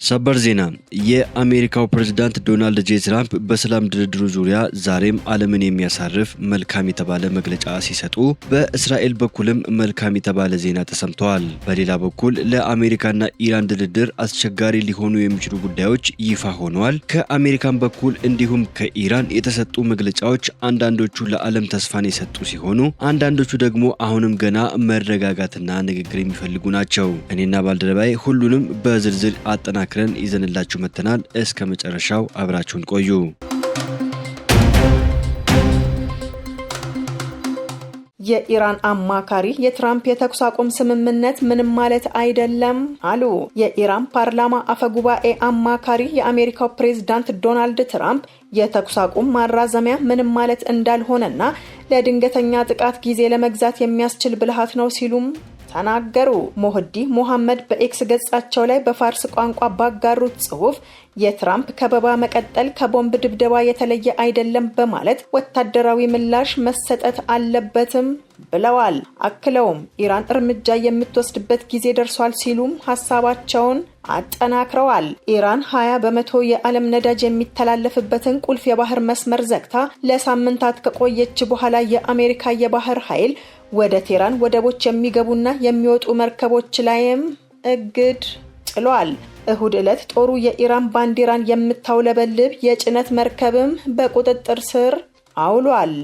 ሰበር ዜና የአሜሪካው ፕሬዝዳንት ዶናልድ ጄ ትራምፕ በሰላም ድርድሩ ዙሪያ ዛሬም ዓለምን የሚያሳርፍ መልካም የተባለ መግለጫ ሲሰጡ በእስራኤል በኩልም መልካም የተባለ ዜና ተሰምተዋል። በሌላ በኩል ለአሜሪካና ኢራን ድርድር አስቸጋሪ ሊሆኑ የሚችሉ ጉዳዮች ይፋ ሆነዋል። ከአሜሪካን በኩል እንዲሁም ከኢራን የተሰጡ መግለጫዎች አንዳንዶቹ ለዓለም ተስፋን የሰጡ ሲሆኑ አንዳንዶቹ ደግሞ አሁንም ገና መረጋጋትና ንግግር የሚፈልጉ ናቸው። እኔና ባልደረባዬ ሁሉንም በዝርዝር አጠናክረን ይዘንላችሁ መተናል። እስከ መጨረሻው አብራችሁን ቆዩ። የኢራን አማካሪ የትራምፕ የተኩስ አቁም ስምምነት ምንም ማለት አይደለም አሉ። የኢራን ፓርላማ አፈጉባኤ አማካሪ የአሜሪካው ፕሬዝዳንት ዶናልድ ትራምፕ የተኩስ አቁም ማራዘሚያ ምንም ማለት እንዳልሆነና ለድንገተኛ ጥቃት ጊዜ ለመግዛት የሚያስችል ብልሃት ነው ሲሉም ተናገሩ። ሞህዲ ሙሐመድ በኤክስ ገጻቸው ላይ በፋርስ ቋንቋ ባጋሩት ጽሑፍ የትራምፕ ከበባ መቀጠል ከቦምብ ድብደባ የተለየ አይደለም በማለት ወታደራዊ ምላሽ መሰጠት አለበትም ብለዋል። አክለውም ኢራን እርምጃ የምትወስድበት ጊዜ ደርሷል ሲሉም ሐሳባቸውን አጠናክረዋል። ኢራን 20 በመቶ የዓለም ነዳጅ የሚተላለፍበትን ቁልፍ የባህር መስመር ዘግታ ለሳምንታት ከቆየች በኋላ የአሜሪካ የባህር ኃይል ወደ ቴህራን ወደቦች የሚገቡና የሚወጡ መርከቦች ላይም እግድ ጥሏል። እሁድ ዕለት ጦሩ የኢራን ባንዲራን የምታውለበልብ የጭነት መርከብም በቁጥጥር ስር አውሏል።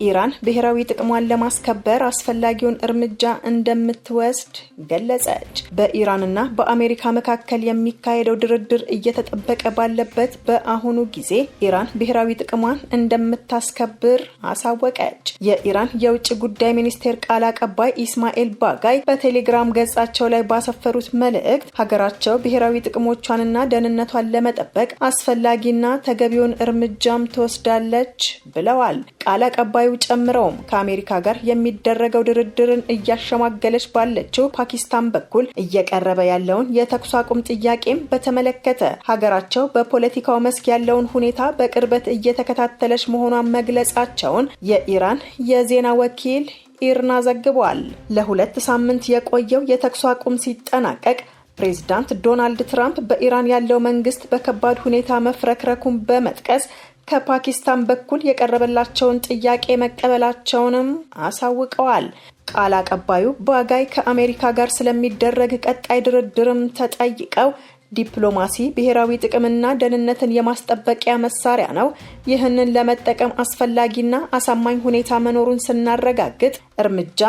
ኢራን ብሔራዊ ጥቅሟን ለማስከበር አስፈላጊውን እርምጃ እንደምትወስድ ገለጸች። በኢራንና በአሜሪካ መካከል የሚካሄደው ድርድር እየተጠበቀ ባለበት በአሁኑ ጊዜ ኢራን ብሔራዊ ጥቅሟን እንደምታስከብር አሳወቀች። የኢራን የውጭ ጉዳይ ሚኒስቴር ቃል አቀባይ ኢስማኤል ባጋይ በቴሌግራም ገጻቸው ላይ ባሰፈሩት መልእክት ሀገራቸው ብሔራዊ ጥቅሞቿንና ደህንነቷን ለመጠበቅ አስፈላጊና ተገቢውን እርምጃም ትወስዳለች ብለዋል። ቃል አቀባዩ ጨምረውም ከአሜሪካ ጋር የሚደረገው ድርድርን እያሸማገለች ባለችው ፓኪስታን በኩል እየቀረበ ያለውን የተኩስ አቁም ጥያቄም በተመለከተ ሀገራቸው በፖለቲካው መስክ ያለውን ሁኔታ በቅርበት እየተከታተለች መሆኗን መግለጻቸውን የኢራን የዜና ወኪል ኢርና ዘግቧል። ለ2 ሳምንት የቆየው የተኩስ አቁም ሲጠናቀቅ ፕሬዝዳንት ዶናልድ ትራምፕ በኢራን ያለው መንግስት በከባድ ሁኔታ መፍረክረኩን በመጥቀስ ከፓኪስታን በኩል የቀረበላቸውን ጥያቄ መቀበላቸውንም አሳውቀዋል። ቃል አቀባዩ ባጋይ ከአሜሪካ ጋር ስለሚደረግ ቀጣይ ድርድርም ተጠይቀው ዲፕሎማሲ ብሔራዊ ጥቅምና ደህንነትን የማስጠበቂያ መሳሪያ ነው። ይህንን ለመጠቀም አስፈላጊና አሳማኝ ሁኔታ መኖሩን ስናረጋግጥ እርምጃ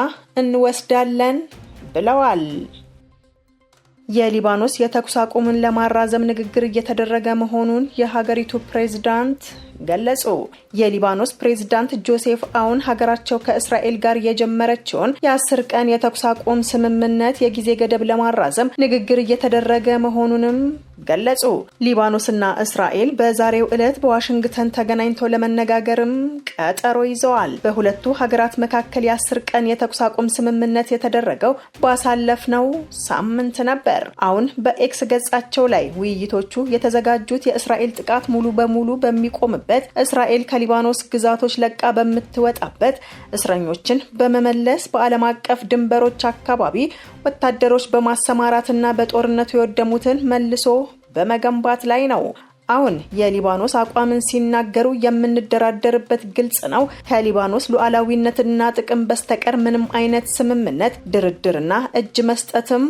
እንወስዳለን ብለዋል። የሊባኖስ የተኩስ አቁምን ለማራዘም ንግግር እየተደረገ መሆኑን የሀገሪቱ ፕሬዝዳንት ገለጹ። የሊባኖስ ፕሬዝዳንት ጆሴፍ አውን ሀገራቸው ከእስራኤል ጋር የጀመረችውን የ10 ቀን የተኩስ አቁም ስምምነት የጊዜ ገደብ ለማራዘም ንግግር እየተደረገ መሆኑንም ገለጹ። ሊባኖስና እስራኤል በዛሬው ዕለት በዋሽንግተን ተገናኝተው ለመነጋገርም ቀጠሮ ይዘዋል። በሁለቱ ሀገራት መካከል የ10 ቀን የተኩስ አቁም ስምምነት የተደረገው ባሳለፍነው ሳምንት ነበር። አሁን በኤክስ ገጻቸው ላይ ውይይቶቹ የተዘጋጁት የእስራኤል ጥቃት ሙሉ በሙሉ በሚቆምበት እስራኤል ከሊባኖስ ግዛቶች ለቃ በምትወጣበት እስረኞችን በመመለስ በዓለም አቀፍ ድንበሮች አካባቢ ወታደሮች በማሰማራትና በጦርነቱ የወደሙትን መልሶ በመገንባት ላይ ነው። አሁን የሊባኖስ አቋምን ሲናገሩ የምንደራደርበት ግልጽ ነው። ከሊባኖስ ሉዓላዊነትና ጥቅም በስተቀር ምንም አይነት ስምምነት፣ ድርድርና እጅ መስጠትም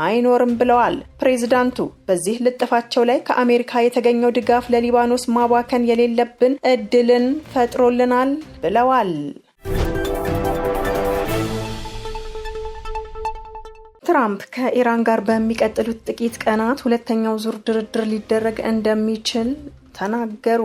አይኖርም ብለዋል። ፕሬዝዳንቱ በዚህ ልጥፋቸው ላይ ከአሜሪካ የተገኘው ድጋፍ ለሊባኖስ ማባከን የሌለብን እድልን ፈጥሮልናል ብለዋል። ትራምፕ ከኢራን ጋር በሚቀጥሉት ጥቂት ቀናት ሁለተኛው ዙር ድርድር ሊደረግ እንደሚችል ተናገሩ።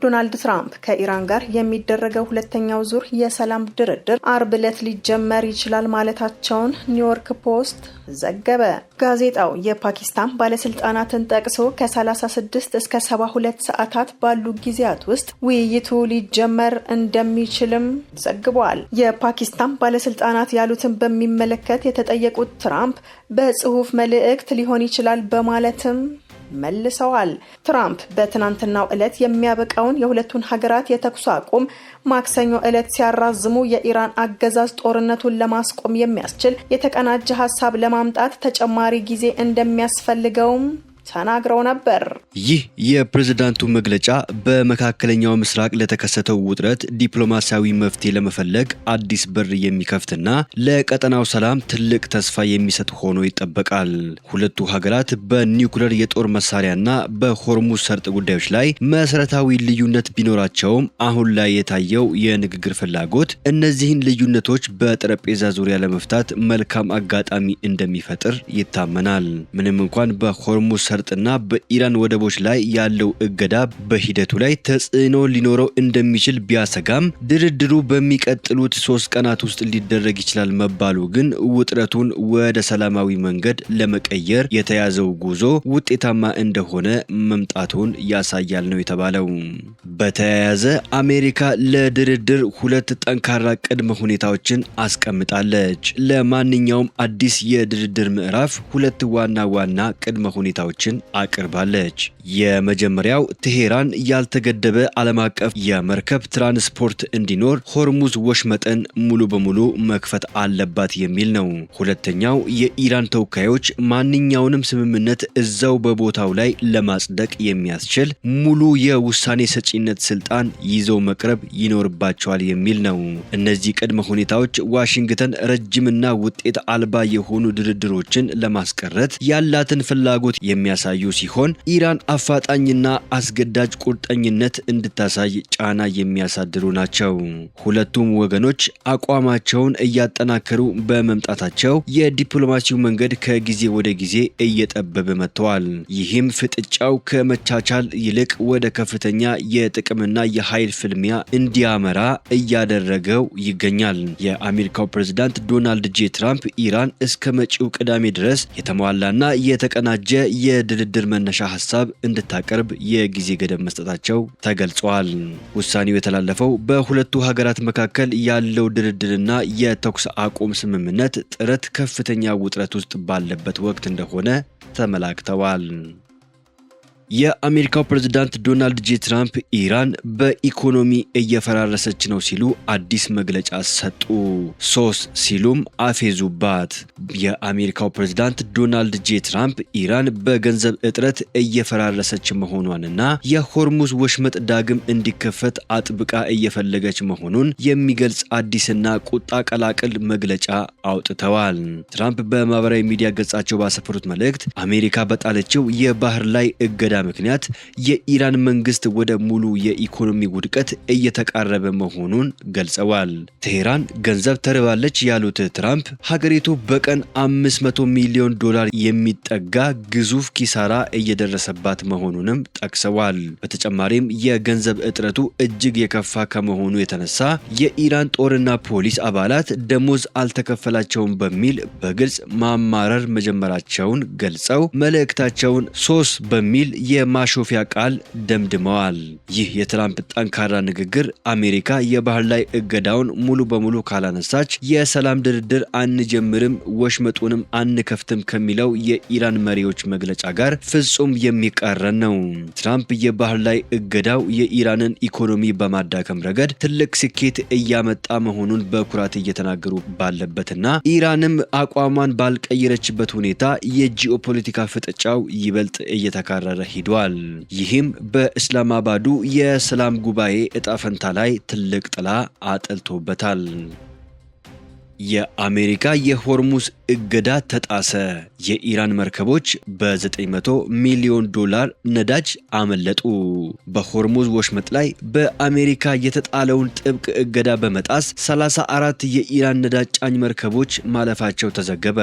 ዶናልድ ትራምፕ ከኢራን ጋር የሚደረገው ሁለተኛው ዙር የሰላም ድርድር አርብ ዕለት ሊጀመር ይችላል ማለታቸውን ኒውዮርክ ፖስት ዘገበ። ጋዜጣው የፓኪስታን ባለስልጣናትን ጠቅሶ ከ36 እስከ 72 ሰዓታት ባሉ ጊዜያት ውስጥ ውይይቱ ሊጀመር እንደሚችልም ዘግቧል። የፓኪስታን ባለስልጣናት ያሉትን በሚመለከት የተጠየቁት ትራምፕ በጽሑፍ መልእክት ሊሆን ይችላል በማለትም መልሰዋል። ትራምፕ በትናንትናው ዕለት የሚያበቃውን የሁለቱን ሀገራት የተኩስ አቁም ማክሰኞ ዕለት ሲያራዝሙ የኢራን አገዛዝ ጦርነቱን ለማስቆም የሚያስችል የተቀናጀ ሀሳብ ለማምጣት ተጨማሪ ጊዜ እንደሚያስፈልገውም ተናግረው ነበር። ይህ የፕሬዝዳንቱ መግለጫ በመካከለኛው ምስራቅ ለተከሰተው ውጥረት ዲፕሎማሲያዊ መፍትሄ ለመፈለግ አዲስ በር የሚከፍትና ለቀጠናው ሰላም ትልቅ ተስፋ የሚሰጥ ሆኖ ይጠበቃል። ሁለቱ ሀገራት በኒውክሌር የጦር መሳሪያና በሆርሙዝ ሰርጥ ጉዳዮች ላይ መሰረታዊ ልዩነት ቢኖራቸውም አሁን ላይ የታየው የንግግር ፍላጎት እነዚህን ልዩነቶች በጠረጴዛ ዙሪያ ለመፍታት መልካም አጋጣሚ እንደሚፈጥር ይታመናል። ምንም እንኳን በሆርሙዝ ሰርጥና በኢራን ወደቦች ላይ ያለው እገዳ በሂደቱ ላይ ተጽዕኖ ሊኖረው እንደሚችል ቢያሰጋም ድርድሩ በሚቀጥሉት 3 ቀናት ውስጥ ሊደረግ ይችላል መባሉ ግን ውጥረቱን ወደ ሰላማዊ መንገድ ለመቀየር የተያዘው ጉዞ ውጤታማ እንደሆነ መምጣቱን ያሳያል ነው የተባለው። በተያያዘ አሜሪካ ለድርድር 2 ጠንካራ ቅድመ ሁኔታዎችን አስቀምጣለች። ለማንኛውም አዲስ የድርድር ምዕራፍ 2 ዋና ቅድመ ሁኔታዎች አቅርባለች። የመጀመሪያው ቴሄራን ያልተገደበ ዓለም አቀፍ የመርከብ ትራንስፖርት እንዲኖር ሆርሙዝ ወሽመጥን ሙሉ በሙሉ መክፈት አለባት የሚል ነው። ሁለተኛው የኢራን ተወካዮች ማንኛውንም ስምምነት እዛው በቦታው ላይ ለማጽደቅ የሚያስችል ሙሉ የውሳኔ ሰጪነት ስልጣን ይዘው መቅረብ ይኖርባቸዋል የሚል ነው። እነዚህ ቅድመ ሁኔታዎች ዋሽንግተን ረጅምና ውጤት አልባ የሆኑ ድርድሮችን ለማስቀረት ያላትን ፍላጎት የሚያሳዩ ሲሆን ኢራን አፋጣኝና አስገዳጅ ቁርጠኝነት እንድታሳይ ጫና የሚያሳድሩ ናቸው። ሁለቱም ወገኖች አቋማቸውን እያጠናከሩ በመምጣታቸው የዲፕሎማሲው መንገድ ከጊዜ ወደ ጊዜ እየጠበበ መጥቷል። ይህም ፍጥጫው ከመቻቻል ይልቅ ወደ ከፍተኛ የጥቅምና የኃይል ፍልሚያ እንዲያመራ እያደረገው ይገኛል። የአሜሪካው ፕሬዝዳንት ዶናልድ ጄ ትራምፕ ኢራን እስከ መጪው ቅዳሜ ድረስ የተሟላና የተቀናጀ የድርድር መነሻ ሀሳብ እንድታቀርብ የጊዜ ገደብ መስጠታቸው ተገልጿል። ውሳኔው የተላለፈው በሁለቱ ሀገራት መካከል ያለው ድርድርና የተኩስ አቁም ስምምነት ጥረት ከፍተኛ ውጥረት ውስጥ ባለበት ወቅት እንደሆነ ተመላክተዋል። የአሜሪካው ፕሬዝዳንት ዶናልድ ጄ ትራምፕ ኢራን በኢኮኖሚ እየፈራረሰች ነው ሲሉ አዲስ መግለጫ ሰጡ። ሲሉም አፌዙባት። የአሜሪካው ፕሬዝዳንት ዶናልድ ጄ ትራምፕ ኢራን በገንዘብ እጥረት እየፈራረሰች መሆኗንና የሆርሙዝ ወሽመጥ ዳግም እንዲከፈት አጥብቃ እየፈለገች መሆኑን የሚገልጽ አዲስና ቁጣ ቀላቅል መግለጫ አውጥተዋል። ትራምፕ በማህበራዊ ሚዲያ ገጻቸው ባሰፈሩት መልእክት አሜሪካ በጣለችው የባህር ላይ እገዳ ምክንያት የኢራን መንግስት ወደ ሙሉ የኢኮኖሚ ውድቀት እየተቃረበ መሆኑን ገልጸዋል። ቴሄራን ገንዘብ ተርባለች ያሉት ትራምፕ ሀገሪቱ በቀን $500 ሚሊዮን የሚጠጋ ግዙፍ ኪሳራ እየደረሰባት መሆኑንም ጠቅሰዋል። በተጨማሪም የገንዘብ እጥረቱ እጅግ የከፋ ከመሆኑ የተነሳ የኢራን ጦርና ፖሊስ አባላት ደሞዝ አልተከፈላቸውም በሚል በግልጽ ማማረር መጀመራቸውን ገልጸው መልእክታቸውን በሚል የማሾፊያ ቃል ደምድመዋል። ይህ የትራምፕ ጠንካራ ንግግር አሜሪካ የባህር ላይ እገዳውን ሙሉ በሙሉ ካላነሳች የሰላም ድርድር አንጀምርም፣ ወሽመጡንም አንከፍትም ከሚለው የኢራን መሪዎች መግለጫ ጋር ፍጹም የሚቃረን ነው። ትራምፕ የባህር ላይ እገዳው የኢራንን ኢኮኖሚ በማዳከም ረገድ ትልቅ ስኬት እያመጣ መሆኑን በኩራት እየተናገሩ ባለበትና ኢራንም አቋሟን ባልቀየረችበት ሁኔታ የጂኦፖለቲካ ፍጥጫው ይበልጥ እየተካረረ ሂዷል። ይህም በእስላማባዱ የሰላም ጉባኤ እጣ ፈንታ ላይ ትልቅ ጥላ አጥልቶበታል። የአሜሪካ የሆርሙዝ እገዳ ተጣሰ። የኢራን መርከቦች በ$900 ሚሊዮን ነዳጅ አመለጡ። በሆርሙዝ ወሽመጥ ላይ በአሜሪካ የተጣለውን ጥብቅ እገዳ በመጣስ 34 የኢራን ነዳጅ ጫኝ መርከቦች ማለፋቸው ተዘገበ።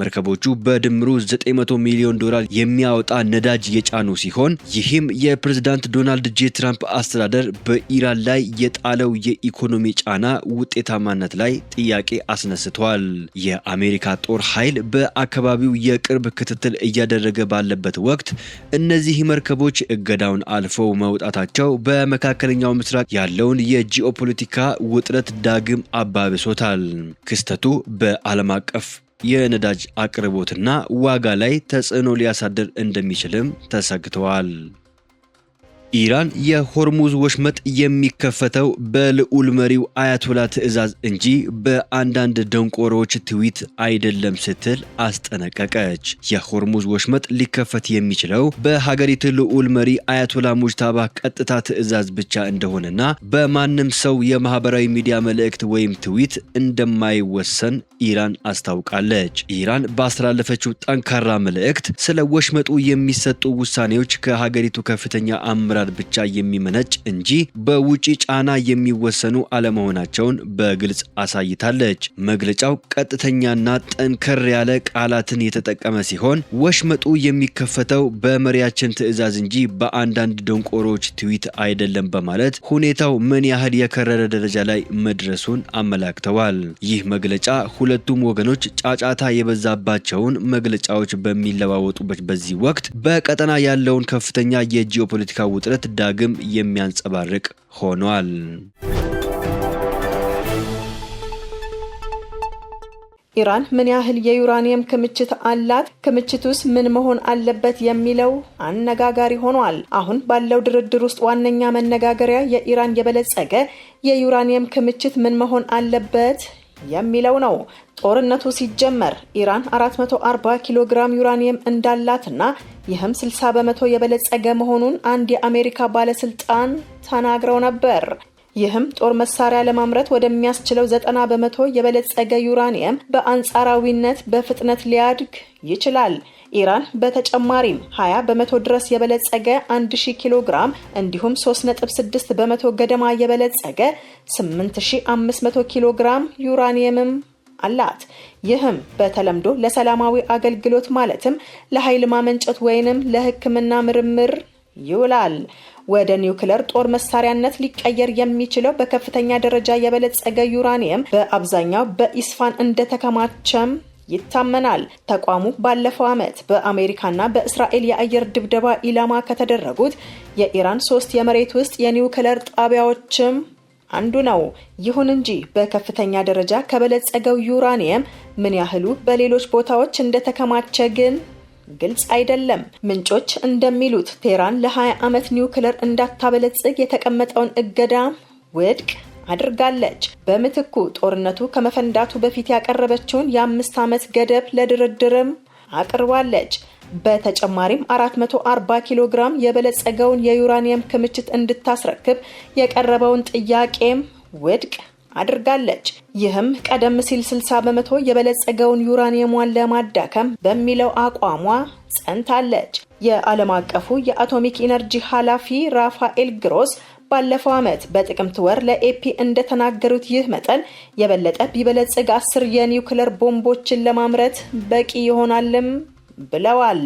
መርከቦቹ በድምሩ $900 ሚሊዮን የሚያወጣ ነዳጅ የጫኑ ሲሆን ይህም የፕሬዝዳንት ዶናልድ ጄ ትራምፕ አስተዳደር በኢራን ላይ የጣለው የኢኮኖሚ ጫና ውጤታማነት ላይ ጥያቄ አስነስቷል። የአሜሪካ ጦር ኃይል በአካባቢው የቅርብ ክትትል እያደረገ ባለበት ወቅት እነዚህ መርከቦች እገዳውን አልፈው መውጣታቸው በመካከለኛው ምስራቅ ያለውን የጂኦፖለቲካ ውጥረት ዳግም አባብሶታል። ክስተቱ በዓለም አቀፍ የነዳጅ አቅርቦትና ዋጋ ላይ ተጽዕኖ ሊያሳድር እንደሚችልም ተሰግተዋል። ኢራን የሆርሙዝ ወሽመጥ የሚከፈተው በልዑል መሪው አያቶላ ትዕዛዝ እንጂ በአንዳንድ ደንቆሮዎች ትዊት አይደለም ስትል አስጠነቀቀች። የሆርሙዝ ወሽመጥ ሊከፈት የሚችለው በሀገሪቱ ልዑል መሪ አያቶላ ሙጅታባ ቀጥታ ትዕዛዝ ብቻ እንደሆነና በማንም ሰው የማህበራዊ ሚዲያ መልእክት ወይም ትዊት እንደማይወሰን ኢራን አስታውቃለች። ኢራን ባስተላለፈችው ጠንካራ መልእክት ስለ ወሽመጡ የሚሰጡ ውሳኔዎች ከሀገሪቱ ከፍተኛ አመራር ብቻ የሚመነጭ እንጂ በውጪ ጫና የሚወሰኑ አለመሆናቸውን በግልጽ አሳይታለች። መግለጫው ቀጥተኛና ጠንከር ያለ ቃላትን የተጠቀመ ሲሆን ወሽመጡ የሚከፈተው በመሪያችን ትዕዛዝ እንጂ በአንዳንድ ደንቆሮች ትዊት አይደለም በማለት ሁኔታው ምን ያህል የከረረ ደረጃ ላይ መድረሱን አመላክተዋል። ይህ መግለጫ ሁለቱም ወገኖች ጫጫታ የበዛባቸውን መግለጫዎች በሚለዋወጡበት በዚህ ወቅት በቀጠና ያለውን ከፍተኛ የጂኦፖለቲካ ውጥረት ዳግም የሚያንጸባርቅ ሆኗል። ኢራን ምን ያህል የዩራኒየም ክምችት አላት? ክምችቱስ ምን መሆን አለበት የሚለው አነጋጋሪ ሆኗል። አሁን ባለው ድርድር ውስጥ ዋነኛ መነጋገሪያ የኢራን የበለጸገ የዩራኒየም ክምችት ምን መሆን አለበት የሚለው ነው። ጦርነቱ ሲጀመር ኢራን 440 ኪሎ ግራም ዩራኒየም እንዳላትና ይህም 60 በመቶ የበለጸገ መሆኑን አንድ የአሜሪካ ባለስልጣን ተናግረው ነበር። ይህም ጦር መሳሪያ ለማምረት ወደሚያስችለው 90 በመቶ የበለጸገ ዩራኒየም በአንጻራዊነት በፍጥነት ሊያድግ ይችላል። ኢራን በተጨማሪም 20 በመቶ ድረስ የበለጸገ 1000 ኪሎ ግራም እንዲሁም 3.6 በመቶ ገደማ የበለጸገ 8500 ኪሎ ግራም ዩራኒየምም አላት። ይህም በተለምዶ ለሰላማዊ አገልግሎት ማለትም ለኃይል ማመንጨት ወይንም ለሕክምና ምርምር ይውላል። ወደ ኒውክሌር ጦር መሳሪያነት ሊቀየር የሚችለው በከፍተኛ ደረጃ የበለጸገ ዩራኒየም በአብዛኛው በኢስፋን እንደተከማቸም ይታመናል። ተቋሙ ባለፈው ዓመት በአሜሪካና በእስራኤል የአየር ድብደባ ኢላማ ከተደረጉት የኢራን 3 የመሬት ውስጥ የኒውክሌር ጣቢያዎችም አንዱ ነው። ይሁን እንጂ በከፍተኛ ደረጃ ከበለጸገው ዩራኒየም ምን ያህሉ በሌሎች ቦታዎች እንደተከማቸ ግን ግልጽ አይደለም። ምንጮች እንደሚሉት ቴህራን ለ20 ዓመት ኒውክሌር እንዳታበለጽግ የተቀመጠውን እገዳ ውድቅ አድርጋለች። በምትኩ ጦርነቱ ከመፈንዳቱ በፊት ያቀረበችውን የ5 ዓመት ገደብ ለድርድርም አቅርባለች። በተጨማሪም 440 ኪሎ ግራም የበለጸገውን የዩራኒየም ክምችት እንድታስረክብ የቀረበውን ጥያቄም ውድቅ አድርጋለች። ይህም ቀደም ሲል 60 በመቶ የበለጸገውን ዩራኒየሟን ለማዳከም በሚለው አቋሟ ጸንታለች። የዓለም አቀፉ የአቶሚክ ኢነርጂ ኃላፊ ራፋኤል ግሮስ ባለፈው ዓመት በጥቅምት ወር ለኤፒ እንደተናገሩት ይህ መጠን የበለጠ ቢበለጽግ 10 የኒውክሌር ቦምቦችን ለማምረት በቂ ይሆናልም ብለዋል።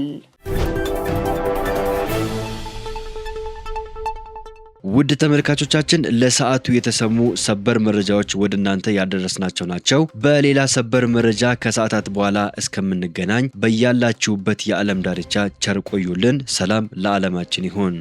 ውድ ተመልካቾቻችን ለሰዓቱ የተሰሙ ሰበር መረጃዎች ወደ እናንተ ያደረስናቸው ናቸው። በሌላ ሰበር መረጃ ከሰዓታት በኋላ እስከምንገናኝ በያላችሁበት የዓለም ዳርቻ ቸር ቆዩልን። ሰላም ለዓለማችን ይሁን።